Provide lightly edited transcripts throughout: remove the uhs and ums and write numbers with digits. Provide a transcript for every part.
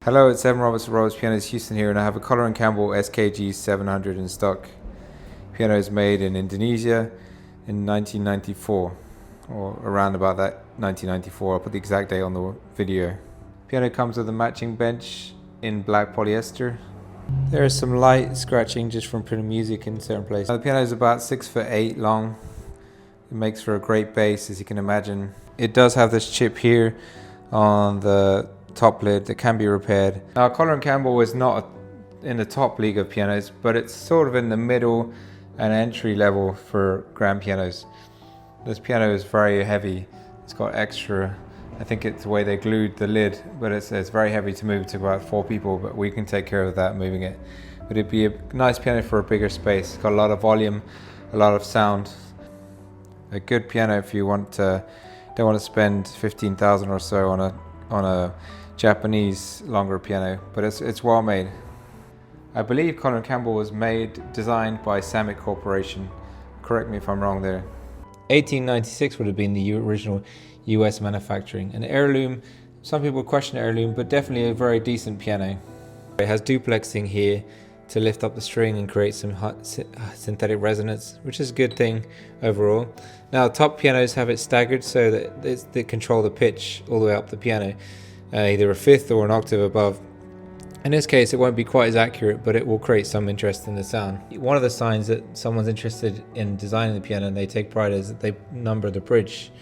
Hello, it's Evan Roberts of Roberts Pianos Houston here, and I have a Kohler Campbell SKG 700 in stock. Piano is made in Indonesia in 1994, or around about that 1994. I'll put the exact date on the video. Piano comes with a matching bench in black polyester. There is some light scratching just from putting music in certain places. The piano is about 6'8" long. It makes for a great bass, as you can imagine. It does have this chip here on the top lid that can be repaired. Now, Kohler Campbell is not in the top league of pianos, but it's sort of in the middle and entry level for grand pianos. This piano is very heavy. It's got extra, I think it's the way they glued the lid, but it's very heavy to move to about 4 people, but we can take care of that moving it. But it'd be a nice piano for a bigger space. It's got a lot of volume, a lot of sound. A good piano if you don't want to spend 15,000 or so on a Japanese longer piano, but it's well made. I believe Kohler Campbell was designed by Samick Corporation. Correct me if I'm wrong there. 1896 would have been the original US manufacturing. An heirloom, some people question heirloom, but definitely a very decent piano. It has duplexing here to lift up the string and create some synthetic resonance, which is a good thing overall. Now, top pianos have it staggered so that they control the pitch all the way up the piano, either a fifth or an octave above. In this case, it won't be quite as accurate, but it will create some interest in the sound. One of the signs that someone's interested in designing the piano and they take pride is that they number the bridge.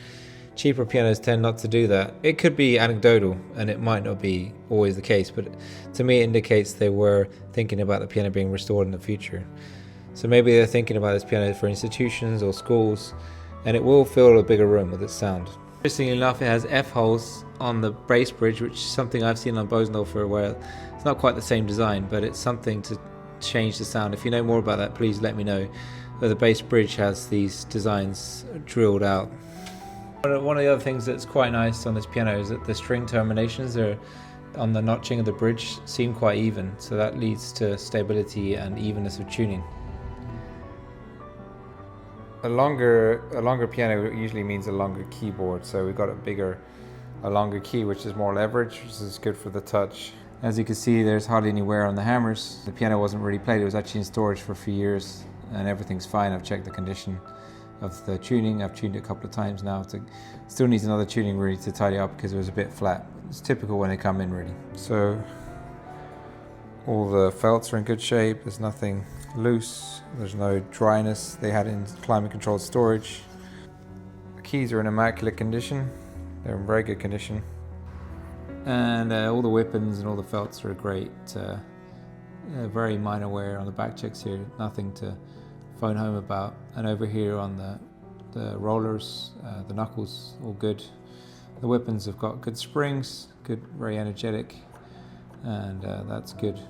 Cheaper pianos tend not to do that. It could be anecdotal, and it might not be always the case, but to me it indicates they were thinking about the piano being restored in the future. So maybe they're thinking about this piano for institutions or schools, and it will fill a bigger room with its sound. Interestingly enough, it has F-holes on the bass bridge, which is something I've seen on Bosendorf for a while. It's not quite the same design, but it's something to change the sound. If you know more about that, please let me know. But the bass bridge has these designs drilled out. One of the other things that's quite nice on this piano is that the string terminations on the notching of the bridge seem quite even, so that leads to stability and evenness of tuning. A longer piano usually means a longer keyboard, so we've got a longer key, which is more leverage, which is good for the touch. As you can see, there's hardly any wear on the hammers. The piano wasn't really played, it was actually in storage for a few years, and everything's fine. I've checked the condition of the tuning. I've tuned it a couple of times now. Still needs another tuning really to tidy up because it was a bit flat. It's typical when they come in really. So all the felts are in good shape. There's nothing loose. There's no dryness. They had in climate controlled storage. The keys are in immaculate condition. They're in very good condition. And all the whippings and all the felts are great. Very minor wear on the back checks here. Nothing to phone home about. And over here on the rollers, the knuckles, all good. The whippings have got good springs, good, very energetic, and that's good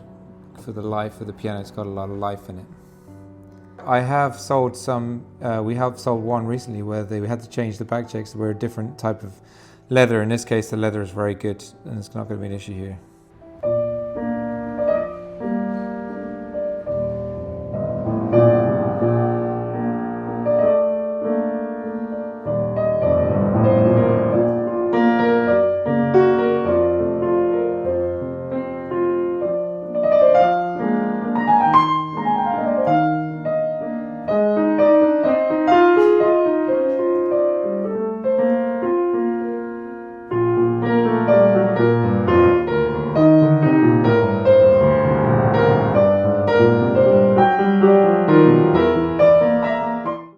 for the life of the piano. It's got a lot of life in it. I have sold some, we have sold one recently where we had to change the back checks to wear a different type of leather. In this case, the leather is very good, and it's not going to be an issue here.